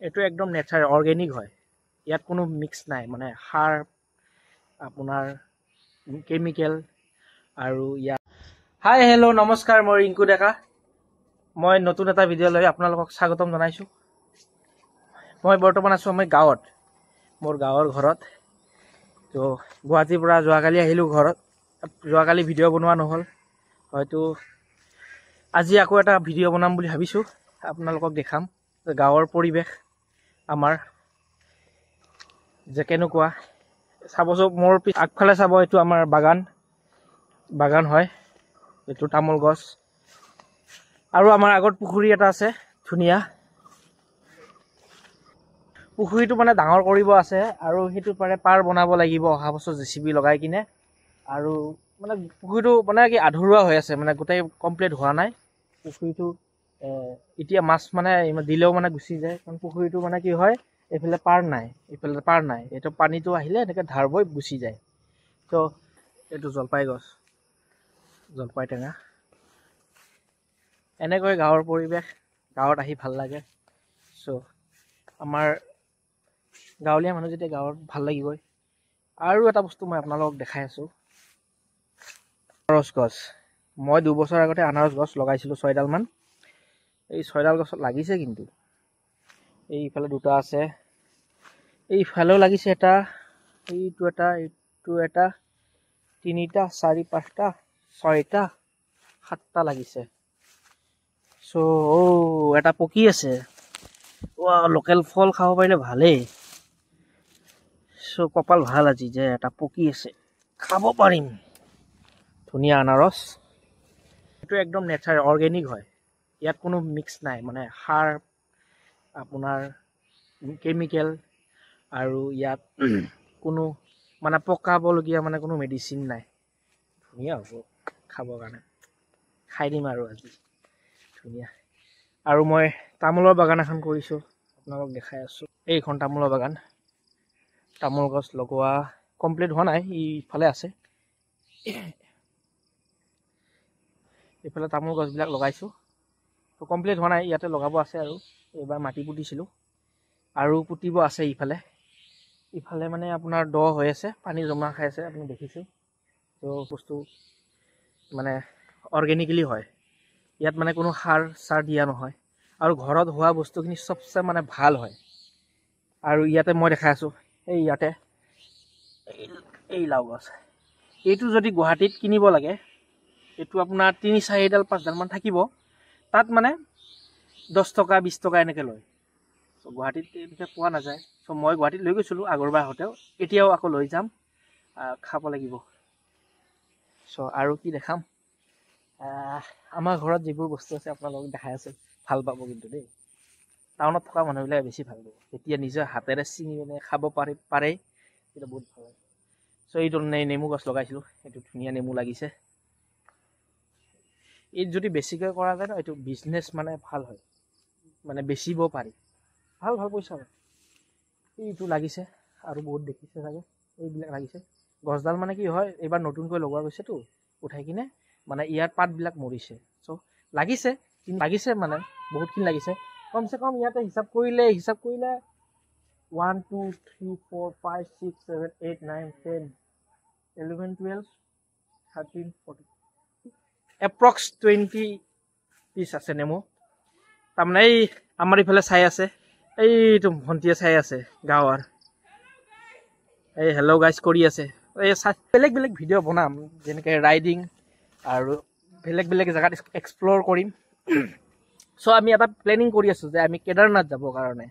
এইটো একদম natural organic হয়। ইয়াত কোনো মিক্স নাই, মানে সাৰ আপোনাৰ কেমিকেল আৰু ইয়াত। হাই হেল্ল' নমস্কাৰ, মই ৰিংকু ডেকা। মই নতুন এটা ভিডিঅ' লৈ আপোনালোকক স্বাগতম জনাইছোঁ। মই বৰ্তমান আছোঁ মই গাঁৱত, মোৰ গাঁৱৰ ঘৰত। তো গুৱাহাটীৰ পৰা যোৱাকালি আহিলোঁ ঘৰত। যোৱাকালি ভিডিঅ' বনোৱা নহ'ল, হয়তো আজি আকৌ এটা ভিডিঅ' বনাম বুলি ভাবিছোঁ। আপোনালোকক দেখাম গাঁৱৰ পৰিৱেশ আমাৰ যে কেনেকুৱা। চাবচোন মোৰ আগফালে চাব, এইটো আমাৰ বাগান হয়, এইটো তামোল গছ। আৰু আমাৰ আগত পুখুৰী এটা আছে ধুনীয়া। পুখুৰীটো মানে ডাঙৰ কৰিব আছে আৰু সেইটো পাৰে পাৰ বনাব লাগিব অহা বছৰ JCB লগাই কিনে। আৰু মানে পুখুৰীটো মানে কি আধৰুৱা হৈ আছে, মানে গোটেই কমপ্লিট হোৱা নাই পুখুৰীটো। এতিয়া মাছ মানে দিলেও মানে গুচি যায়, কাৰণ পুখুৰীটো মানে কি হয়, এইফালে পাৰ নাই, এইফালে পাৰ নাই। এইটো পানীটো আহিলে এনেকৈ ধাৰ বৈ গুচি যায়। তো এইটো জলপাই গছ, জলপাই টেঙা। এনেকৈ গাঁৱৰ পৰিৱেশ, গাঁৱত আহি ভাল লাগে। চ' আমাৰ গাঁৱলীয়া মানুহ যেতিয়া গাঁৱত ভাল লাগিবই। আৰু এটা বস্তু মই আপোনালোকক দেখাই আছোঁ, আনাৰস গছ। মই 2 বছৰ আগতে আনাৰস গছ লগাইছিলোঁ 6ডাল মান। এই 6ডাল গছত লাগিছে, কিন্তু এইফালে 2টা আছে, এইফালেও লাগিছে এটা, এইটো এটা, 3টা 4 5টা 6টা 7টা লাগিছে। চ' এটা পকি আছে। লোকেল ফল খাব পাৰিলে ভালেই। চ' কপাল ভাল আজি যে এটা পকি আছে, খাব পাৰিম। ধুনীয়া আনাৰস। এইটো একদম নেচাৰেল অৰ্গেনিক হয়। ইয়াত কোনো মিক্স নাই, মানে সাৰ আপোনাৰ কেমিকেল আৰু ইয়াত কোনো মানে পকাবলগীয়া মানে কোনো মেডিচিন নাই। ধুনীয়া হ'ব খাবৰ কাৰণে, খাই দিম আৰু আজি ধুনীয়া। আৰু মই তামোলৰ বাগান এখন কৰিছোঁ, আপোনালোকক দেখাই আছোঁ। এইখন তামোলৰ বাগান, তামোল গছ লগোৱা কমপ্লিট হোৱা নাই, ইফালে আছে। এইফালে তামোল গছবিলাক লগাইছোঁ, তো কমপ্লিট হোৱা নাই, ইয়াতে লগাব আছে। আৰু এইবাৰ মাটি পুতিছিলোঁ আৰু পুতিব আছে। ইফালে মানে আপোনাৰ দ হৈ আছে, পানী জমা খাই আছে, আপুনি দেখিছোঁ। তো বস্তু মানে অৰ্গেনিকেলি হয়, ইয়াত মানে কোনো সাৰ চাৰ দিয়া নহয়। আৰু ঘৰত হোৱা বস্তুখিনি চবচে মানে ভাল হয়। আৰু ইয়াতে মই দেখাই আছোঁ, ইয়াতে এই লাও গছ, এইটো যদি গুৱাহাটীত কিনিব লাগে, এইটো আপোনাৰ 3-4ডাল 5ডাল মান থাকিব, তাত মানে 10 টকা 20 টকা এনেকৈ লয়। চ' গুৱাহাটীত এনেকৈ পোৱা নাযায়। চ' মই গুৱাহাটীত লৈ গৈছিলোঁ আগৰবাৰ আহোঁতেও, এতিয়াও আকৌ লৈ যাম, খাব লাগিব। চ' আৰু কি দেখাম, আমাৰ ঘৰত যিবোৰ বস্তু আছে আপোনালোকক দেখাই আছোঁ, ভাল পাব কিন্তু দেই। টাউনত থকা মানুহবিলাকে বেছি ভাল পাব, যেতিয়া নিজৰ হাতেৰে ছিঙি মানে খাব পাৰে, তেতিয়া বহুত ভাল লাগে। চ' এইটো নেমু গছ লগাইছিলোঁ, এইটো ধুনীয়া নেমু লাগিছে। এইটো যদি বেছিকৈ কৰা যায় ন, এইটো বিজনেছ মানে ভাল হয়, মানে বেচিব পাৰি, ভাল পইচা হয়। এইটো লাগিছে আৰু বহুত দেখিছে চাগে, এইবিলাক লাগিছে। গছডাল মানে কি হয়, এইবাৰ নতুনকৈ লগোৱা গৈছেতো, উঠাই কিনে মানে ইয়াৰ পাতবিলাক মৰিছে। চ' লাগিছে মানে বহুতখিনি লাগিছে। কমচে কম ইয়াতে হিচাপ কৰিলে 1 2 3 4 5 6 7 8 9 10 11 12 13 14 এপ্ৰক্স 20 পিচ আছে নেমু। তাৰমানে এই আমাৰ ইফালে চাই আছে, এইটো ভণ্টিয়ে চাই আছে গাঁৱৰ, এই হেল্ল' গাইজ কৰি আছে। এই বেলেগ ভিডিঅ' বনাম, যেনেকৈ ৰাইডিং আৰু বেলেগ জেগাত এক্সপ্ল'ৰ কৰিম। চ' আমি এটা প্লেনিং কৰি আছোঁ যে আমি কেদাৰনাথ যাবৰ কাৰণে।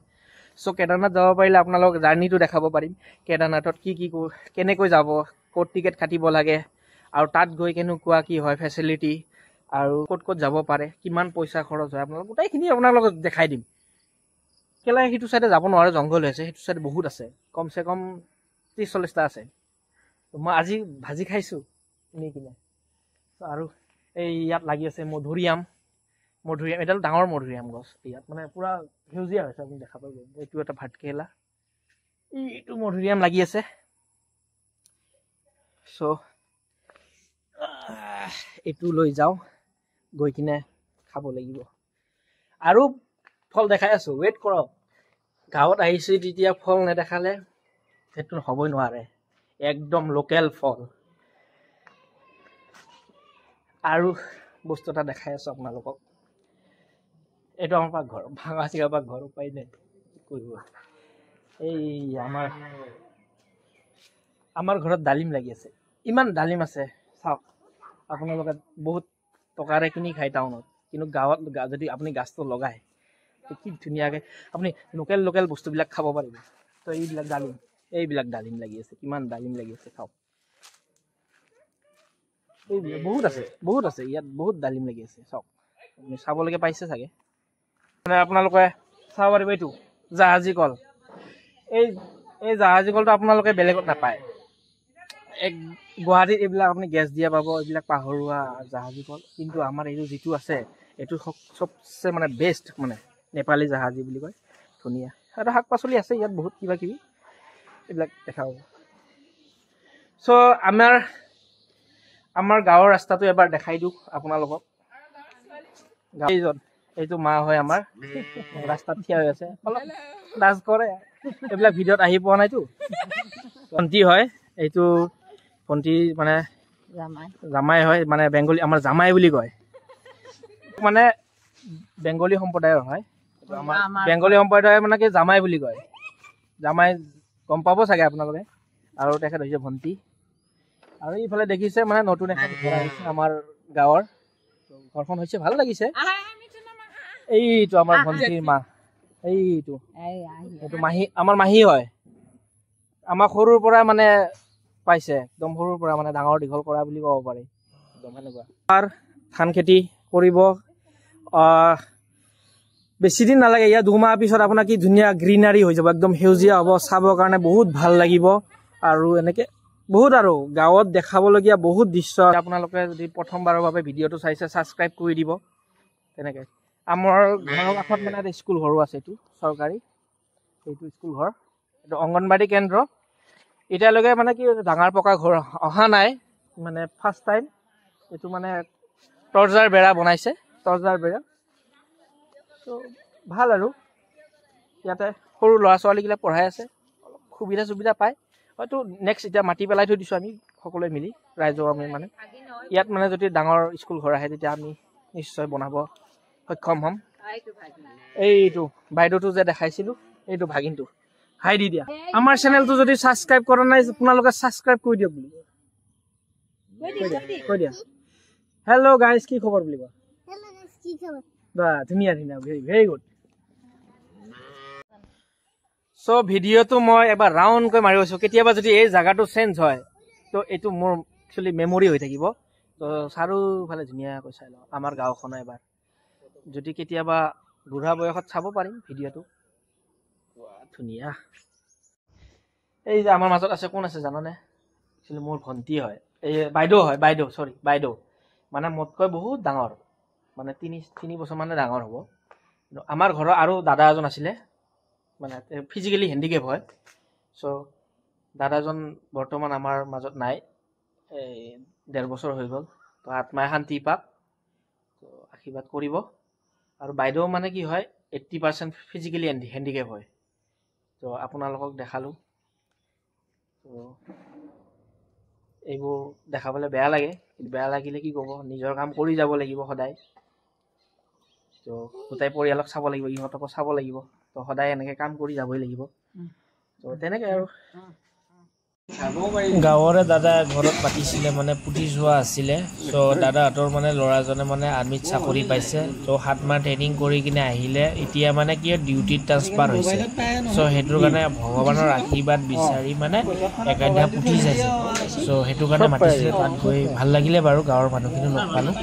চ' কেদাৰনাথ যাব পাৰিলে আপোনালোক জাৰ্ণিটো দেখাব পাৰিম, কেদাৰনাথত কেনেকৈ যাব, ক'ত টিকেট কাটিব লাগে, আৰু তাত গৈ কেনেকুৱা কি হয় ফেচিলিটি, আৰু ক'ত যাব পাৰে, কিমান পইচা খৰচ হয়, আপোনালোক গোটেইখিনি আপোনালোকক দেখাই দিম। কেলাই সেইটো চাইডে যাব নোৱাৰে, জংঘল হৈ আছে, সেইটো চাইডে বহুত আছে, কমচে কম 30-40টা আছে। মই আজি ভাজি খাইছোঁ নি কিনে। আৰু এই ইয়াত লাগি আছে মধুৰিআম, এডাল ডাঙৰ মধুৰিআম গছ। ইয়াত মানে পুৰা সেউজীয়া হৈছে, আপুনি দেখা পাব। এইটো এটা ভাতকেৰেলা, এইটো মধুৰিআম লাগি আছে। চ' এইটো লৈ যাওঁ, গৈ কিনে খাব লাগিব। আৰু ফল দেখাই আছোঁ, ৱেইট কৰক। গাঁৱত আহিছোঁ তেতিয়া ফল নেদেখালে সেইটো হ'বই নোৱাৰে একদম লোকেল ফল আৰু বস্তু এটা দেখাই আছোঁ আপোনালোকক এইটো আমাৰ পাকঘৰ ভাঙা চিঙা পাকঘৰ উপায় নাই কি কৰিব এই আমাৰ ঘৰত ডালিম লাগি আছে ইমান ডালিম আছে চাওক আপোনালোকে বহুত টকাৰে কিনি খায় টাউনত কিন্তু গাঁৱত যদি আপুনি গাছটো লগায় কি ধুনীয়াকৈ আপুনি লোকেল বস্তুবিলাক খাব পাৰিব তো এইবিলাক ডালিম লাগি আছে কিমান ডালিম লাগি আছে চাওক এইবিলাক বহুত আছে ইয়াত বহুত ডালিম লাগি আছে চাওক আপুনি চাবলৈকে পাইছে চাগে মানে আপোনালোকে চাব পাৰিব এইটো জাহাজী কল এই জাহাজী কলটো আপোনালোকে বেলেগত নাপায় গুৱাহাটীত এইবিলাক আপুনি গেছ দিয়া পাব এইবিলাক পাহৰুৱা জাহাজী কল কিন্তু আমাৰ এইটো যিটো আছে এইটো চবচে মানে বেষ্ট মানে নেপালী জাহাজী বুলি কয় ধুনীয়া আৰু শাক পাচলি আছে ইয়াত বহুত কিবা কিবি এইবিলাক দেখা পাব চ' আমাৰ গাঁৱৰ ৰাস্তাটো এবাৰ দেখাই দিওঁ আপোনালোকক এইটো মা হয় আমাৰ ৰাস্তাত থিয় হৈ আছে অলপ লাজ কৰে এইবিলাক ভিডিঅ'ত আহি পোৱা নাইতো ভণ্টি হয় এইটো ভণ্টি মানে জামাই হয় মানে বেংগলী আমাৰ জামাই বুলি কয় মানে বেংগলী সম্প্ৰদায়ৰ হয় আমাৰ বেংগলী সম্প্ৰদায়ৰ মানে কি জামাই বুলি কয় জামাই গম পাব চাগে আপোনালোকে আৰু তেখেত হৈছে ভণ্টি আৰু এইফালে দেখিছে মানে নতুন এখন ঘৰ আহিছে আমাৰ গাঁৱৰ ঘৰখন হৈছে ভাল লাগিছে এইটো আমাৰ ভণ্টিৰ মা এইটো মাহী আমাৰ মাহী হয় আমাক সৰুৰ পৰা মানে পাইছে একদম সৰুৰ পৰা মানে ডাঙৰ দীঘল কৰা বুলি ক'ব পাৰি একদম সেনেকুৱা আৰু ধান খেতি কৰিব বেছি দিন নালাগে ইয়াত 2 মাহ পিছত আপোনাৰ কি ধুনীয়া গ্ৰীনাৰী হৈ যাব একদম সেউজীয়া হ'ব চাবৰ কাৰণে বহুত ভাল লাগিব আৰু এনেকে বহুত আৰু গাঁৱত দেখাবলগীয়া বহুত দৃশ্য আপোনালোকে যদি প্ৰথমবাৰৰ বাবে ভিডিঅ'টো চাইছে ছাবস্ক্ৰাইব কৰি দিব তেনেকৈ আমাৰ ঘৰৰ কাষত মানে এটা স্কুল ঘৰো আছে এইটো চৰকাৰী এইটো স্কুল ঘৰ এইটো অংগনবাদী কেন্দ্ৰ এতিয়ালৈকে মানে কি ডাঙৰ পকা ঘৰ অহা নাই মানে ফাৰ্ষ্ট টাইম এইটো মানে তৰ্জাৰ বেৰা বনাইছে তৰ্জাৰ বেৰা তো ভাল আৰু ইয়াতে সৰু ল'ৰা ছোৱালীগিলাক পঢ়াই আছে অলপ সুবিধা পায় হয়তো নেক্সট এতিয়া মাটি পেলাই থৈ দিছোঁ আমি সকলোৱে মিলি ৰাইজক আমি মানে ইয়াত মানে যদি ডাঙৰ স্কুল ঘৰ আহে তেতিয়া আমি নিশ্চয় বনাব সক্ষম হ'ম এইটো বাইদেউটো যে দেখাইছিলোঁ এইটো ভাগিনটো হাই দি দিয়া আমাৰ চেনেলটো যদি ছাবস্ক্ৰাইব কৰা নাই আপোনালোকে ছাবস্ক্ৰাইব কৰি দিয়ক বুলি কৈ দিয়া হেল্ল' গাইজ কি খবৰ বুলি কোৱা ধুনীয়া ভেৰি গুড চ' ভিডিঅ'টো মই এবাৰ ৰাউণ্ডকৈ মাৰি আছোঁ কেতিয়াবা যদি এই জেগাটো চেঞ্জ হয় তো এইটো মোৰ একচুৱেলি মেমৰি হৈ থাকিব তো চাৰিওফালে ধুনীয়াকৈ চাই লওঁ আমাৰ গাঁওখন এবাৰ যদি কেতিয়াবা বুঢ়া বয়সত চাব পাৰিম ভিডিঅ'টো ধুনীয়া এই যে আমাৰ মাজত আছে কোন আছে জাননে একচুৱেলি মোৰ ভণ্টি হয় এই বাইদেউ মানে মোতকৈ বহুত ডাঙৰ মানে 3 বছৰ মানে ডাঙৰ হ'ব আমাৰ ঘৰৰ আৰু দাদা এজন আছিলে মানে ফিজিকেলি হেণ্ডিকেপ হয় চ' দাদাজন বৰ্তমান আমাৰ মাজত নাই এই 1.5 বছৰ হৈ গ'ল তো আত্মাই শান্তি পাক তো আশীৰ্বাদ কৰিব আৰু বাইদেউ মানে কি হয় 80% ফিজিকেলি হেণ্ডিকেপ হয় তো আপোনালোকক দেখালোঁ তো এইবোৰ দেখাবলৈ বেয়া লাগে কিন্তু বেয়া লাগিলে কি ক'ব নিজৰ কাম কৰি যাব লাগিব সদায় তো গোটেই পৰিয়ালক চাব লাগিব ইহঁতকো চাব লাগিব তো সদায় এনেকৈ কাম কৰি যাবই লাগিব তো তেনেকৈ আৰু গাঁৱৰে দাদা ঘৰত পাতিছিলে মানে পুলিচ হোৱা আছিলে চ' দাদাহঁতৰ মানে ল'ৰাজনে মানে আৰ্মিত চাকৰি পাইছে ত' 7 মাহ ট্ৰেইনিং কৰি কিনে আহিলে এতিয়া মানে কি ডিউটিত ট্ৰান্সফাৰ হৈছে চ' সেইটোৰ কাৰণে ভগৱানৰ আশীৰ্বাদ বিচাৰি মানে একাধিয়া পুলিচ আছে চ' সেইটো কাৰণে মাতিছিলে তাত গৈ ভাল লাগিলে বাৰু গাঁৱৰ মানুহখিনি লগ পালোঁ